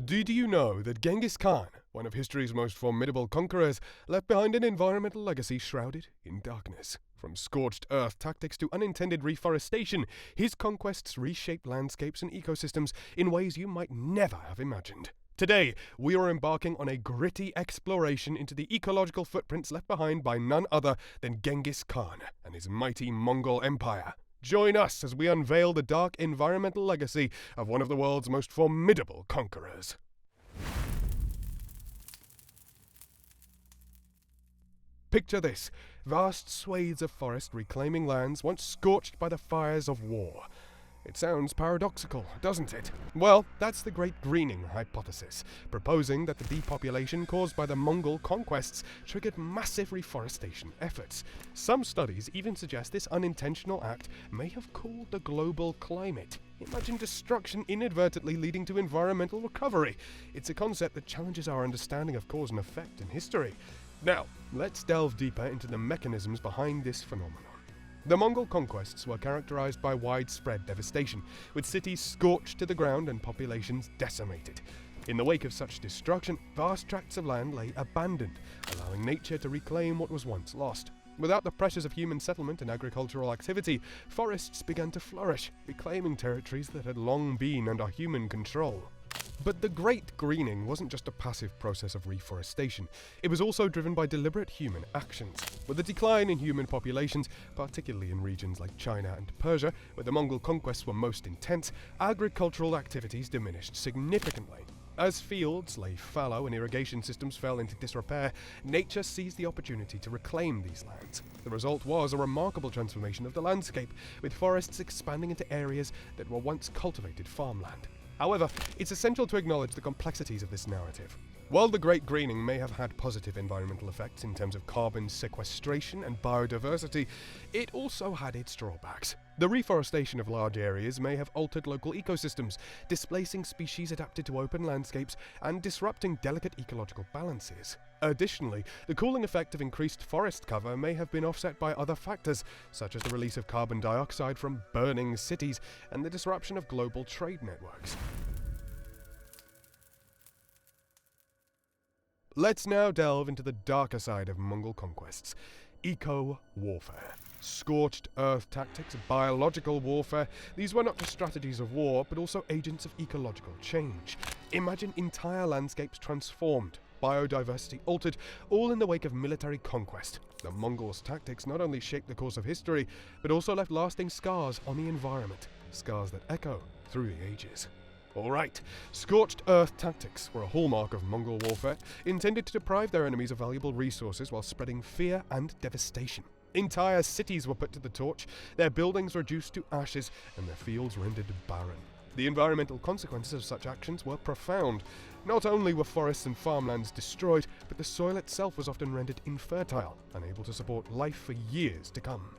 Did you know that Genghis Khan, one of history's most formidable conquerors, left behind an environmental legacy shrouded in darkness? From scorched earth tactics to unintended reforestation, his conquests reshaped landscapes and ecosystems in ways you might never have imagined. Today, we are embarking on a gritty exploration into the ecological footprints left behind by none other than Genghis Khan and his mighty Mongol Empire. Join us as we unveil the dark environmental legacy of one of the world's most formidable conquerors. Picture this: vast swathes of forest reclaiming lands once scorched by the fires of war. It sounds paradoxical, doesn't it? Well, that's the Great Greening hypothesis, proposing that the depopulation caused by the Mongol conquests triggered massive reforestation efforts. Some studies even suggest this unintentional act may have cooled the global climate. Imagine destruction inadvertently leading to environmental recovery. It's a concept that challenges our understanding of cause and effect in history. Now, let's delve deeper into the mechanisms behind this phenomenon. The Mongol conquests were characterized by widespread devastation, with cities scorched to the ground and populations decimated. In the wake of such destruction, vast tracts of land lay abandoned, allowing nature to reclaim what was once lost. Without the pressures of human settlement and agricultural activity, forests began to flourish, reclaiming territories that had long been under human control. But the Great Greening wasn't just a passive process of reforestation. It was also driven by deliberate human actions. With the decline in human populations, particularly in regions like China and Persia, where the Mongol conquests were most intense, agricultural activities diminished significantly. As fields lay fallow and irrigation systems fell into disrepair, nature seized the opportunity to reclaim these lands. The result was a remarkable transformation of the landscape, with forests expanding into areas that were once cultivated farmland. However, it's essential to acknowledge the complexities of this narrative. While the Great Greening may have had positive environmental effects in terms of carbon sequestration and biodiversity, it also had its drawbacks. The reforestation of large areas may have altered local ecosystems, displacing species adapted to open landscapes and disrupting delicate ecological balances. Additionally, the cooling effect of increased forest cover may have been offset by other factors, such as the release of carbon dioxide from burning cities and the disruption of global trade networks. Let's now delve into the darker side of Mongol conquests: eco-warfare. Scorched earth tactics, biological warfare. These were not just strategies of war, but also agents of ecological change. Imagine entire landscapes transformed, biodiversity altered, all in the wake of military conquest. The Mongols' tactics not only shaped the course of history, but also left lasting scars on the environment, scars that echo through the ages. Alright, scorched earth tactics were a hallmark of Mongol warfare, intended to deprive their enemies of valuable resources while spreading fear and devastation. Entire cities were put to the torch, their buildings reduced to ashes, and their fields rendered barren. The environmental consequences of such actions were profound. Not only were forests and farmlands destroyed, but the soil itself was often rendered infertile, unable to support life for years to come.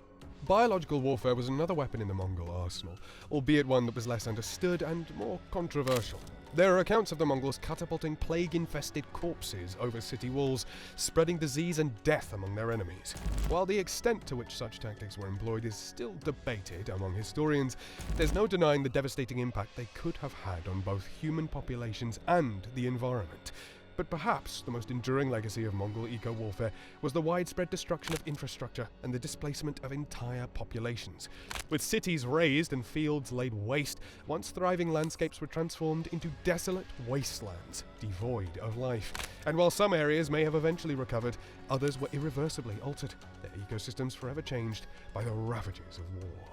Biological warfare was another weapon in the Mongol arsenal, albeit one that was less understood and more controversial. There are accounts of the Mongols catapulting plague-infested corpses over city walls, spreading disease and death among their enemies. While the extent to which such tactics were employed is still debated among historians, there's no denying the devastating impact they could have had on both human populations and the environment. But perhaps the most enduring legacy of Mongol eco-warfare was the widespread destruction of infrastructure and the displacement of entire populations. With cities razed and fields laid waste, once thriving landscapes were transformed into desolate wastelands, devoid of life. And while some areas may have eventually recovered, others were irreversibly altered, their ecosystems forever changed by the ravages of war.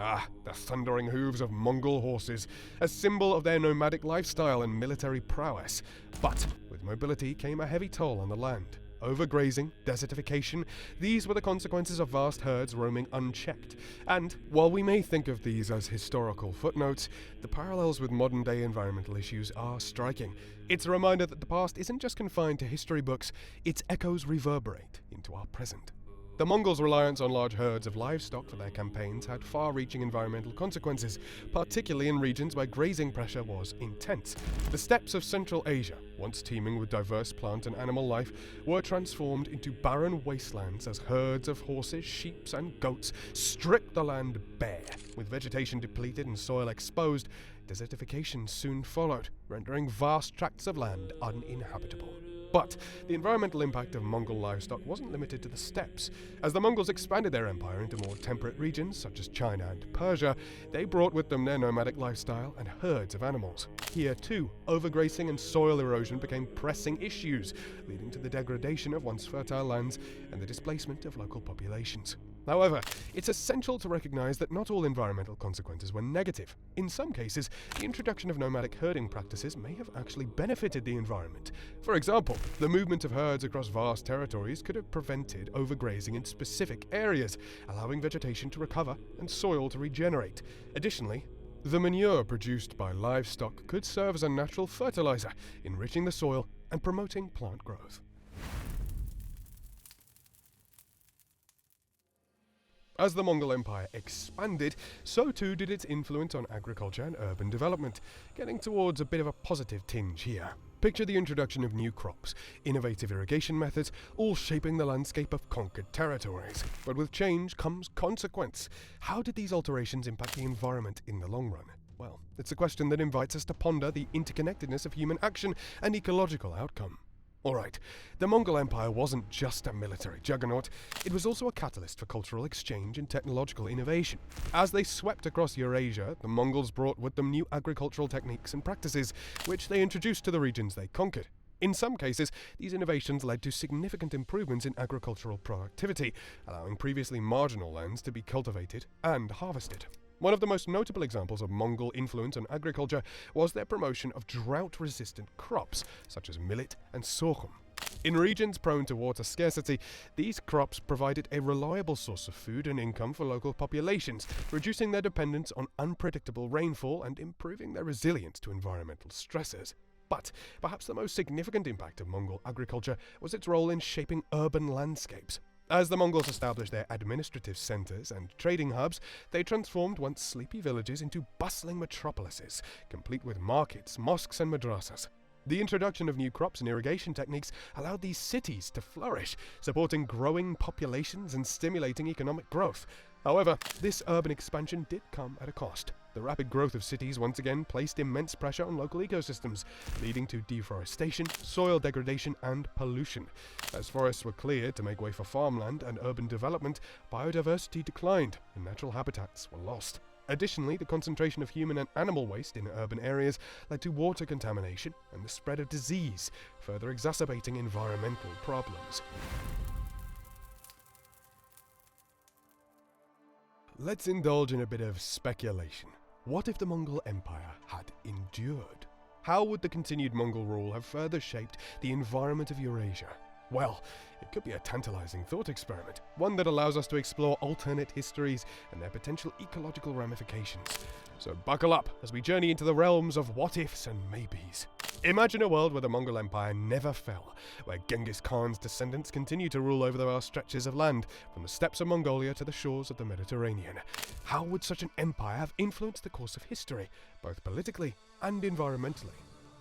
Ah, the thundering hooves of Mongol horses, a symbol of their nomadic lifestyle and military prowess. But with mobility came a heavy toll on the land. Overgrazing, desertification, these were the consequences of vast herds roaming unchecked. And while we may think of these as historical footnotes, the parallels with modern-day environmental issues are striking. It's a reminder that the past isn't just confined to history books, its echoes reverberate into our present. The Mongols' reliance on large herds of livestock for their campaigns had far-reaching environmental consequences, particularly in regions where grazing pressure was intense. The steppes of Central Asia, once teeming with diverse plant and animal life, were transformed into barren wastelands as herds of horses, sheep, and goats stripped the land bare. With vegetation depleted and soil exposed, desertification soon followed, rendering vast tracts of land uninhabitable. But the environmental impact of Mongol livestock wasn't limited to the steppes. As the Mongols expanded their empire into more temperate regions, such as China and Persia, they brought with them their nomadic lifestyle and herds of animals. Here, too, overgrazing and soil erosion became pressing issues, leading to the degradation of once fertile lands and the displacement of local populations. However, it's essential to recognize that not all environmental consequences were negative. In some cases, the introduction of nomadic herding practices may have actually benefited the environment. For example, the movement of herds across vast territories could have prevented overgrazing in specific areas, allowing vegetation to recover and soil to regenerate. Additionally, the manure produced by livestock could serve as a natural fertilizer, enriching the soil and promoting plant growth. As the Mongol Empire expanded, so too did its influence on agriculture and urban development, getting towards a bit of a positive tinge here. Picture the introduction of new crops, innovative irrigation methods, all shaping the landscape of conquered territories. But with change comes consequence. How did these alterations impact the environment in the long run? Well, it's a question that invites us to ponder the interconnectedness of human action and ecological outcome. Alright, the Mongol Empire wasn't just a military juggernaut, it was also a catalyst for cultural exchange and technological innovation. As they swept across Eurasia, the Mongols brought with them new agricultural techniques and practices, which they introduced to the regions they conquered. In some cases, these innovations led to significant improvements in agricultural productivity, allowing previously marginal lands to be cultivated and harvested. One of the most notable examples of Mongol influence on agriculture was their promotion of drought-resistant crops, such as millet and sorghum. In regions prone to water scarcity, these crops provided a reliable source of food and income for local populations, reducing their dependence on unpredictable rainfall and improving their resilience to environmental stresses. But perhaps the most significant impact of Mongol agriculture was its role in shaping urban landscapes. As the Mongols established their administrative centers and trading hubs, they transformed once sleepy villages into bustling metropolises, complete with markets, mosques, and madrasas. The introduction of new crops and irrigation techniques allowed these cities to flourish, supporting growing populations and stimulating economic growth. However, this urban expansion did come at a cost. The rapid growth of cities once again placed immense pressure on local ecosystems, leading to deforestation, soil degradation, and pollution. As forests were cleared to make way for farmland and urban development, biodiversity declined and natural habitats were lost. Additionally, the concentration of human and animal waste in urban areas led to water contamination and the spread of disease, further exacerbating environmental problems. Let's indulge in a bit of speculation. What if the Mongol Empire had endured? How would the continued Mongol rule have further shaped the environment of Eurasia? Well, it could be a tantalizing thought experiment, one that allows us to explore alternate histories and their potential ecological ramifications. So buckle up as we journey into the realms of what-ifs and maybes. Imagine a world where the Mongol Empire never fell, where Genghis Khan's descendants continue to rule over the vast stretches of land, from the steppes of Mongolia to the shores of the Mediterranean. How would such an empire have influenced the course of history, both politically and environmentally?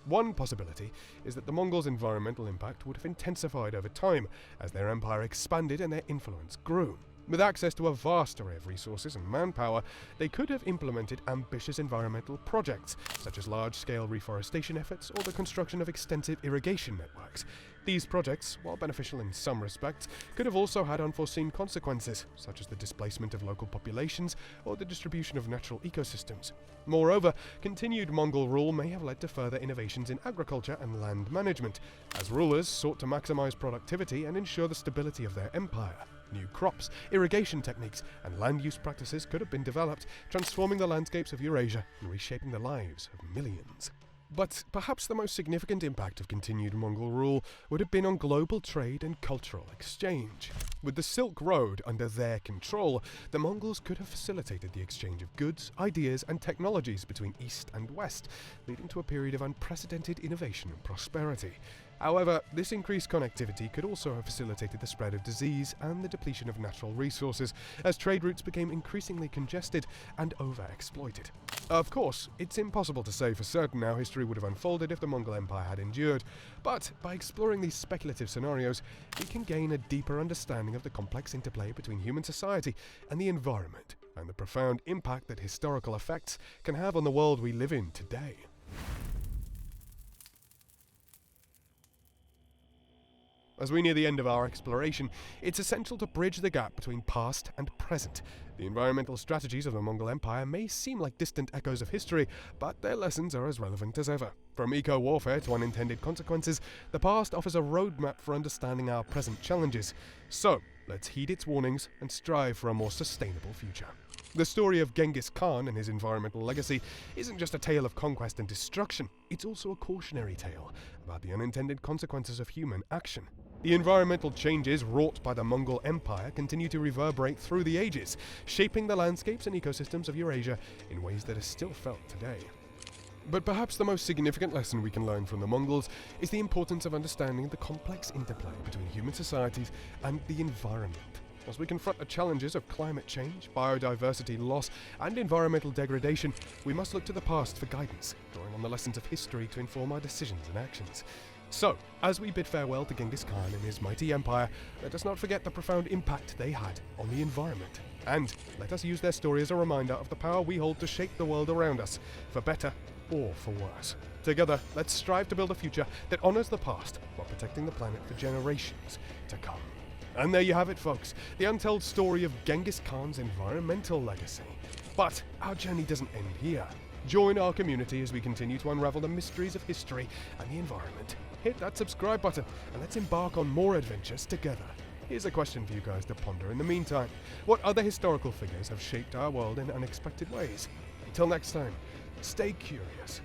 One possibility is that the Mongols' environmental impact would have intensified over time as their empire expanded and their influence grew. With access to a vast array of resources and manpower, they could have implemented ambitious environmental projects, such as large-scale reforestation efforts or the construction of extensive irrigation networks. These projects, while beneficial in some respects, could have also had unforeseen consequences, such as the displacement of local populations or the distribution of natural ecosystems. Moreover, continued Mongol rule may have led to further innovations in agriculture and land management, as rulers sought to maximize productivity and ensure the stability of their empire. New crops, irrigation techniques, and land use practices could have been developed, transforming the landscapes of Eurasia and reshaping the lives of millions. But perhaps the most significant impact of continued Mongol rule would have been on global trade and cultural exchange. With the Silk Road under their control, the Mongols could have facilitated the exchange of goods, ideas, and technologies between East and West, leading to a period of unprecedented innovation and prosperity. However, this increased connectivity could also have facilitated the spread of disease and the depletion of natural resources, as trade routes became increasingly congested and overexploited. Of course, it's impossible to say for certain how history would have unfolded if the Mongol Empire had endured, but by exploring these speculative scenarios, we can gain a deeper understanding of the complex interplay between human society and the environment, and the profound impact that historical effects can have on the world we live in today. As we near the end of our exploration, it's essential to bridge the gap between past and present. The environmental strategies of the Mongol Empire may seem like distant echoes of history, but their lessons are as relevant as ever. From eco-warfare to unintended consequences, the past offers a roadmap for understanding our present challenges. So, let's heed its warnings and strive for a more sustainable future. The story of Genghis Khan and his environmental legacy isn't just a tale of conquest and destruction, it's also a cautionary tale about the unintended consequences of human action. The environmental changes wrought by the Mongol Empire continue to reverberate through the ages, shaping the landscapes and ecosystems of Eurasia in ways that are still felt today. But perhaps the most significant lesson we can learn from the Mongols is the importance of understanding the complex interplay between human societies and the environment. As we confront the challenges of climate change, biodiversity loss, and environmental degradation, we must look to the past for guidance, drawing on the lessons of history to inform our decisions and actions. So, as we bid farewell to Genghis Khan and his mighty empire, let us not forget the profound impact they had on the environment. And let us use their story as a reminder of the power we hold to shape the world around us, for better or for worse. Together, let's strive to build a future that honors the past while protecting the planet for generations to come. And there you have it, folks, the untold story of Genghis Khan's environmental legacy. But our journey doesn't end here. Join our community as we continue to unravel the mysteries of history and the environment. Hit that subscribe button and let's embark on more adventures together. Here's a question for you guys to ponder in the meantime. What other historical figures have shaped our world in unexpected ways? Until next time, stay curious